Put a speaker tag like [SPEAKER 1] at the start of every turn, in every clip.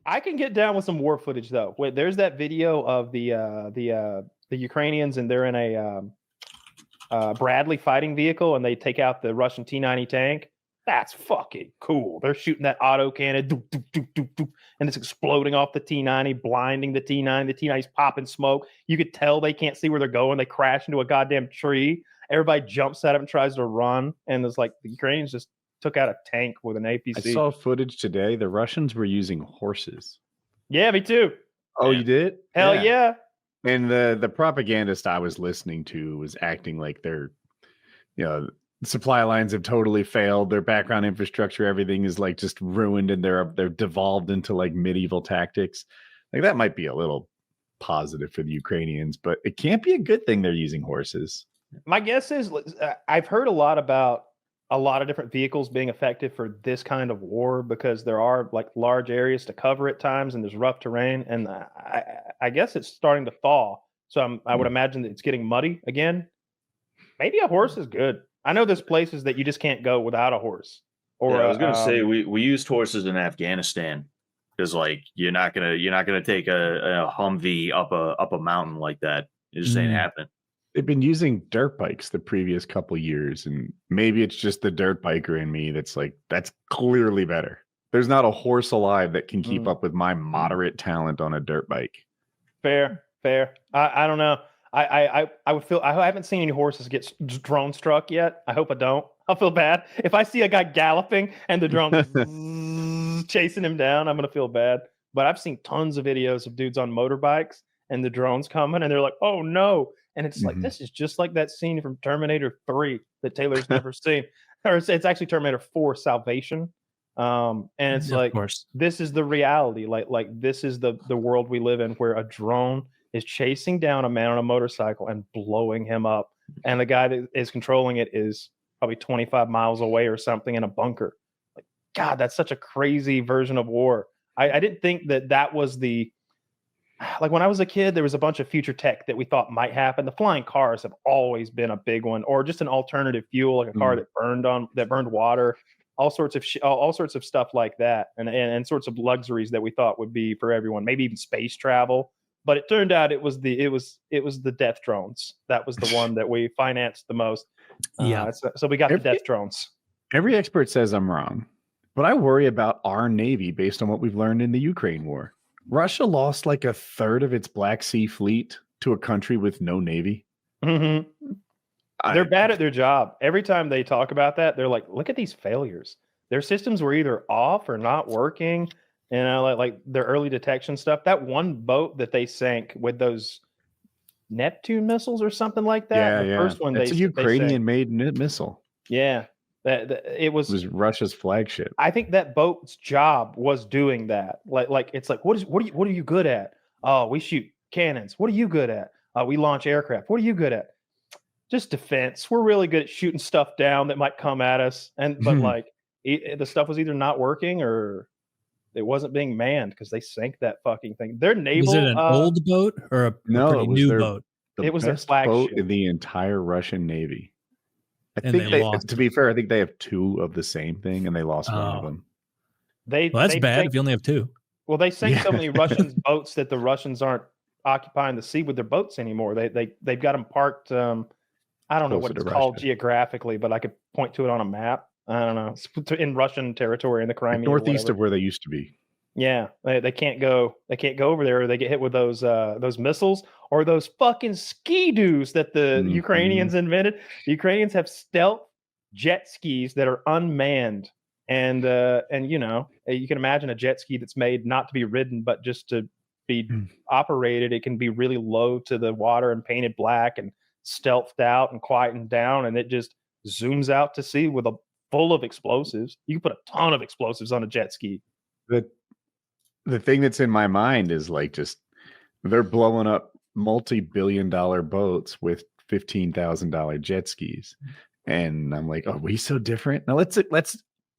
[SPEAKER 1] I can get down with some war footage though. Wait, there's that video of the Ukrainians, and they're in a Bradley fighting vehicle, and they take out the Russian T-90 tank. That's fucking cool. They're shooting that auto cannon, doo, doo, doo, doo, doo, and it's exploding off the T-90, blinding the T-90. The T-90's popping smoke. You could tell they can't see where they're going. They crash into a goddamn tree. Everybody jumps at it and tries to run, and it's like the Ukrainians just took out a tank with an APC.
[SPEAKER 2] I saw footage today. The Russians were using horses.
[SPEAKER 1] Yeah, me too.
[SPEAKER 2] Oh, you did?
[SPEAKER 1] Hell yeah.
[SPEAKER 2] And the propagandist I was listening to was acting like they're, supply lines have totally failed. Their background infrastructure, everything is like just ruined, and they're devolved into like medieval tactics. Like that might be a little positive for the Ukrainians, but it can't be a good thing they're using horses.
[SPEAKER 1] My guess is I've heard a lot about a lot of different vehicles being effective for this kind of war because there are like large areas to cover at times and there's rough terrain. And I guess it's starting to thaw. So I would imagine that it's getting muddy again. Maybe a horse is good. I know there's places that you just can't go without a horse. Or
[SPEAKER 3] I was going to say we used horses in Afghanistan because like you're not gonna take a Humvee up a mountain like that. It just ain't happening.
[SPEAKER 2] They've been using dirt bikes the previous couple years, and maybe it's just the dirt biker in me that's clearly better. There's not a horse alive that can keep up with my moderate talent on a dirt bike.
[SPEAKER 1] Fair. I don't know. I would feel I haven't seen any horses get drone struck yet. I hope I don't. I'll feel bad if I see a guy galloping and the drone chasing him down. I'm gonna feel bad. But I've seen tons of videos of dudes on motorbikes and the drones coming, and they're like, "Oh no." And it's like, this is just like that scene from Terminator 3 that Taylor's never seen. Or it's actually Terminator 4 Salvation. And it's like, this is the reality. Like this is the world we live in, where a drone is chasing down a man on a motorcycle and blowing him up. And the guy that is controlling it is probably 25 miles away or something in a bunker. Like, God, that's such a crazy version of war. I didn't think that was the... Like when I was a kid, there was a bunch of future tech that we thought might happen. The flying cars have always been a big one, or just an alternative fuel, like a car that burned water, all sorts of stuff like that, and sorts of luxuries that we thought would be for everyone, maybe even space travel. But it turned out it was the death drones. That was the one that we financed the most. So we got the death drones.
[SPEAKER 2] Every expert says I'm wrong, but I worry about our Navy based on what we've learned in the Ukraine war. Russia lost like a third of its Black Sea fleet to a country with no Navy.
[SPEAKER 1] They're bad at their job. Every time they talk about that, they're like, look at these failures. Their systems were either off or not working. Like their early detection stuff. That one boat that they sank with those Neptune missiles or something like that.
[SPEAKER 2] Yeah,
[SPEAKER 1] first one
[SPEAKER 2] it's a Ukrainian-made missile.
[SPEAKER 1] Yeah. It was
[SPEAKER 2] Russia's flagship.
[SPEAKER 1] I think that boat's job was doing that. Like it's like, what are you good at? Oh, we shoot cannons. What are you good at? We launch aircraft. What are you good at? Just defense. We're really good at shooting stuff down that might come at us. But like the stuff was either not working or it wasn't being manned because they sank that fucking thing. Their naval.
[SPEAKER 4] Was it an old boat or a pretty new boat?
[SPEAKER 1] It was their
[SPEAKER 2] flagship boat in the entire Russian Navy. I think to be fair, I think they have two of the same thing, and they lost one of them.
[SPEAKER 4] That's bad if you only have two.
[SPEAKER 1] Well, they sank so many Russian boats that the Russians aren't occupying the sea with their boats anymore. They've got them parked. I don't know what it's called geographically, but I could point to it on a map. I don't know. It's in Russian territory in the Crimea,
[SPEAKER 2] northeast of where they used to be.
[SPEAKER 1] Yeah, they can't go. They can't go over there, or they get hit with those missiles or those fucking ski-doos that the Ukrainians invented. The Ukrainians have stealth jet skis that are unmanned, and you can imagine a jet ski that's made not to be ridden but just to be operated. It can be really low to the water and painted black and stealthed out and quietened down, and it just zooms out to sea with full of explosives. You can put a ton of explosives on a jet ski.
[SPEAKER 2] The thing that's in my mind is like just they're blowing up multi-billion-dollar boats with $15,000 jet skis, and I'm like, are we so different? Now let's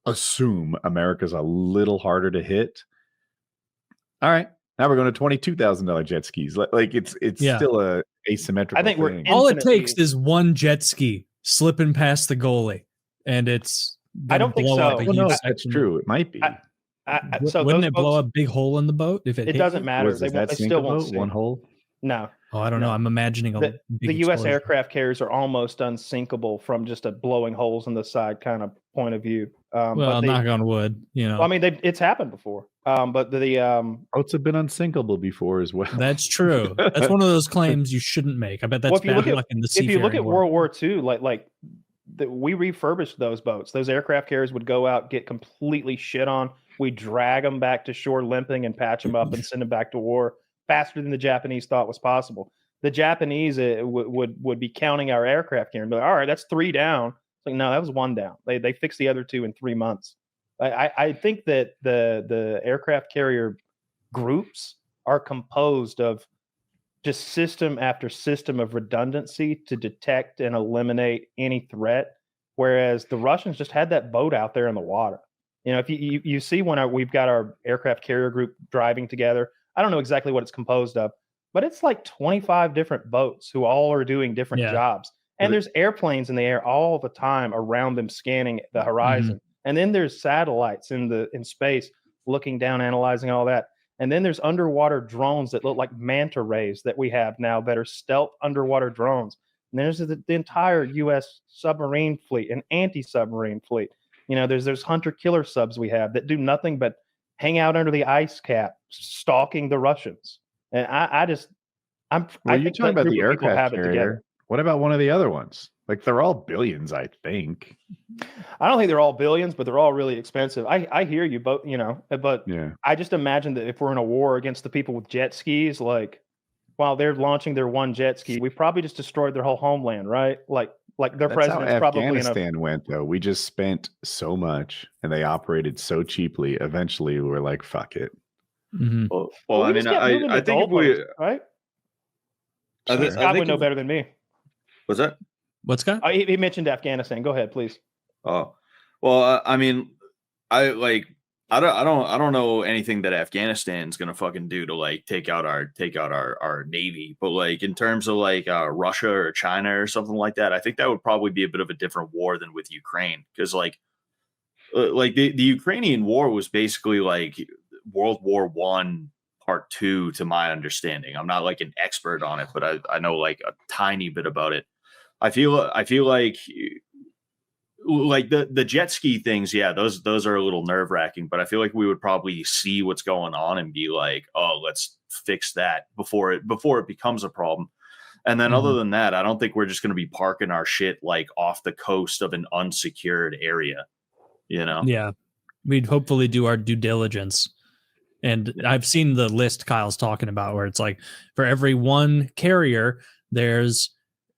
[SPEAKER 2] assume America's a little harder to hit. All right, now we're going to $22,000 jet skis. Like it's still a asymmetrical.
[SPEAKER 1] I think
[SPEAKER 2] thing.
[SPEAKER 4] All it takes is one jet ski slipping past the goalie, and it's.
[SPEAKER 1] I don't think so.
[SPEAKER 2] Well, no, that's true. It might be.
[SPEAKER 4] Wouldn't it blow a big hole in the boat if it?
[SPEAKER 1] It doesn't matter.
[SPEAKER 2] Does that sink
[SPEAKER 1] still
[SPEAKER 2] a
[SPEAKER 1] won't
[SPEAKER 2] boat?
[SPEAKER 1] sink.
[SPEAKER 2] One hole?
[SPEAKER 1] No.
[SPEAKER 4] Oh, I don't know. I'm imagining
[SPEAKER 1] the U.S. aircraft carriers are almost unsinkable from just a blowing holes in the side kind of point of view.
[SPEAKER 4] Well, knock on wood.
[SPEAKER 1] Well, I mean, it's happened before. But
[SPEAKER 2] boats have been unsinkable before as well.
[SPEAKER 4] That's true. That's one of those claims you shouldn't make. I bet that's bad luck in the seafaring.
[SPEAKER 1] If you look at
[SPEAKER 4] world.
[SPEAKER 1] World War II, we refurbished those boats. Those aircraft carriers would go out, get completely shit on. We drag them back to shore limping and patch them up and send them back to war faster than the Japanese thought was possible. The Japanese would be counting our aircraft carrier and be like, all right, that's 3 down. It's like, no, that was 1 down. They fixed the other 2 in 3 months. I think that the aircraft carrier groups are composed of just system after system of redundancy to detect and eliminate any threat, whereas the Russians just had that boat out there in the water. You know, if you see when we've got our aircraft carrier group driving together, I don't know exactly what it's composed of, but it's like 25 different boats who all are doing different jobs. And there's airplanes in the air all the time around them scanning the horizon. Mm-hmm. And then there's satellites in space looking down, analyzing all that. And then there's underwater drones that look like manta rays that we have now that are stealth underwater drones. And there's the entire U.S. submarine fleet and anti-submarine fleet. You know, there's hunter-killer subs we have that do nothing but hang out under the ice cap, stalking the Russians. And you're
[SPEAKER 2] talking about the aircraft carrier. What about one of the other ones? Like, they're all billions, I think.
[SPEAKER 1] I don't think they're all billions, but they're all really expensive. I hear you, but I just imagine that if we're in a war against the people with jet skis, like while they're launching their one jet ski, we probably just destroyed their whole homeland, right? Like their president's probably
[SPEAKER 2] Afghanistan went though. We just spent so much, and they operated so cheaply. Eventually, we were like, "Fuck it."
[SPEAKER 4] Mm-hmm.
[SPEAKER 3] Well, I mean, I think if we
[SPEAKER 1] right. Scott would know better than me.
[SPEAKER 3] What's that?
[SPEAKER 4] What's Scott?
[SPEAKER 1] He mentioned Afghanistan. Go ahead, please.
[SPEAKER 3] Oh, well, I mean, I don't know anything that Afghanistan's gonna fucking do to like take out our navy, but like in terms of like Russia or China or something like that, I think that would probably be a bit of a different war than with Ukraine, because like the Ukrainian war was basically like World War I Part 2 to my understanding. I'm not like an expert on it, but I know like a tiny bit about it. I feel like the jet ski things, yeah, those are a little nerve wracking, but I feel like we would probably see what's going on and be like, oh, let's fix that before it becomes a problem. And then other than that, I don't think we're just going to be parking our shit like off the coast of an unsecured area, you know?
[SPEAKER 4] Yeah. We'd hopefully do our due diligence. And I've seen the list Kyle's talking about where it's like for every 1 carrier, there's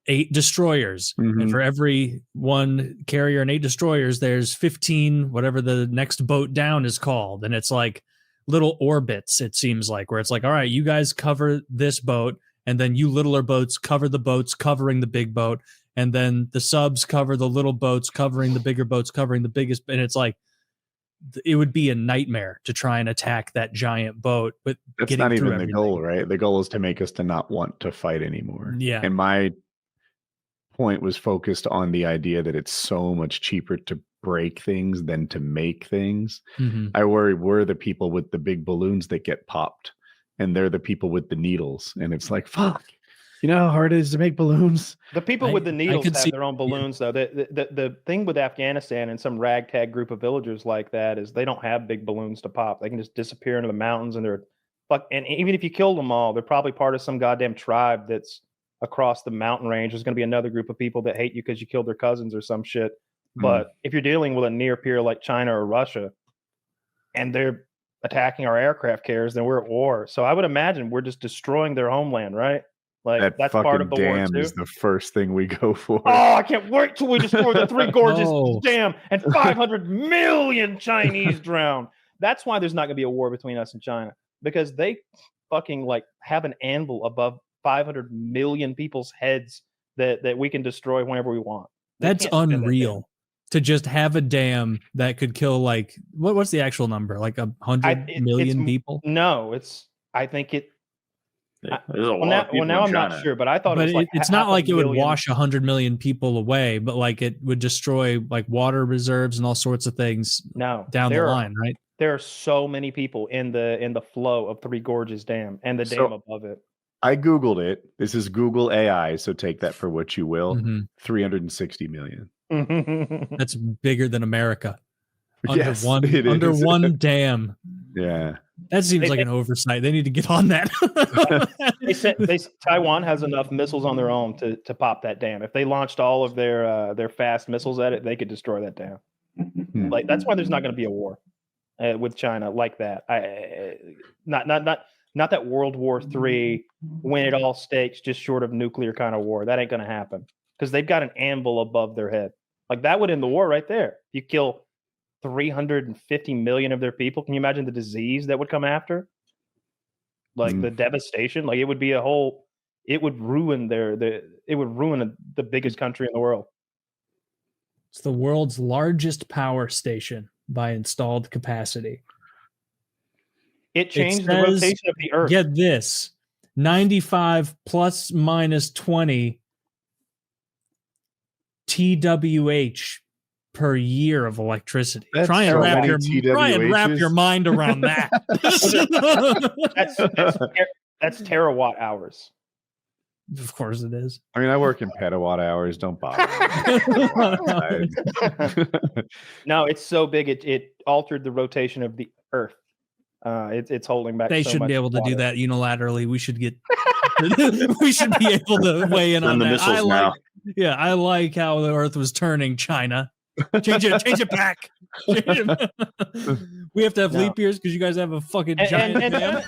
[SPEAKER 4] 8 destroyers. Mm-hmm. And for every 1 carrier and 8 destroyers, there's 15, whatever the next boat down is called. And it's like little orbits, it seems like, where it's like, all right, you guys cover this boat, and then you littler boats cover the boats covering the big boat. And then the subs cover the little boats covering the bigger boats covering the biggest. And it's like, it would be a nightmare to try and attack that giant boat. But
[SPEAKER 2] that's not even the goal, right? The goal is to make us to not want to fight anymore.
[SPEAKER 4] Yeah.
[SPEAKER 2] And my point was focused on the idea that it's so much cheaper to break things than to make things. Mm-hmm. I worry we're the people with the big balloons that get popped, and they're the people with the needles. And it's like, fuck, you know how hard it is to make balloons?
[SPEAKER 1] The people with the needles have their own balloons, though. The thing with Afghanistan and some ragtag group of villagers like that is they don't have big balloons to pop. They can just disappear into the mountains, and and even if you kill them all, they're probably part of some goddamn tribe that's across the mountain range. There's going to be another group of people that hate you because you killed their cousins or some shit. But if you're dealing with a near peer like China or Russia, and they're attacking our aircraft carriers, then we're at war. So I would imagine we're just destroying their homeland, right? Like that's part of the war too.
[SPEAKER 2] Is the first thing we go for.
[SPEAKER 1] Oh, I can't wait till we destroy the 3 gorges dam and 500 million Chinese drown. That's why there's not going to be a war between us and China, because they fucking like have an anvil above 500 million people's heads that we can destroy whenever we want.
[SPEAKER 4] That's unreal. To just have a dam that could kill like what's the actual number? Like 100 million people?
[SPEAKER 1] No, I think it.
[SPEAKER 3] Now
[SPEAKER 1] I'm not sure, but I thought
[SPEAKER 4] it's not like it would wash 100 million people away, but like it would destroy like water reserves and all sorts of things down the line, right?
[SPEAKER 1] There are so many people in the flow of Three Gorges Dam and the dam above it.
[SPEAKER 2] I Googled it. This is Google AI, so take that for what you will.
[SPEAKER 4] Mhm.
[SPEAKER 2] 360 million.
[SPEAKER 4] That's bigger than America. Under
[SPEAKER 2] Yes,
[SPEAKER 4] one
[SPEAKER 2] it
[SPEAKER 4] under
[SPEAKER 2] is.
[SPEAKER 4] one dam.
[SPEAKER 2] Yeah.
[SPEAKER 4] That seems like an oversight. They need to get on that.
[SPEAKER 1] Taiwan has enough missiles on their own to pop that dam. If they launched all of their fast missiles at it, they could destroy that dam. Like that's why there's not going to be a war with China like that. Not that World War III when it all stakes, just short of nuclear kind of war. That ain't going to happen because they've got an anvil above their head. Like that would end the war right there. You kill 350 million of their people. Can you imagine the disease that would come after? Like the devastation. Like it would be it would ruin the biggest country in the world.
[SPEAKER 4] It's the world's largest power station by installed capacity.
[SPEAKER 1] It changed the rotation of the Earth.
[SPEAKER 4] Get this, 95 plus minus 20 TWH per year of electricity. Try and wrap your mind around that.
[SPEAKER 1] That's terawatt hours.
[SPEAKER 4] Of course it is.
[SPEAKER 2] I mean, I work in petawatt hours. Don't bother.
[SPEAKER 1] No, it's so big it altered the rotation of the Earth. It's holding back.
[SPEAKER 4] They shouldn't be able to do that unilaterally. We should get. We should be able to weigh in on that. I like how the Earth was turning. China, change it back. We have to have leap years because you guys have a fucking giant.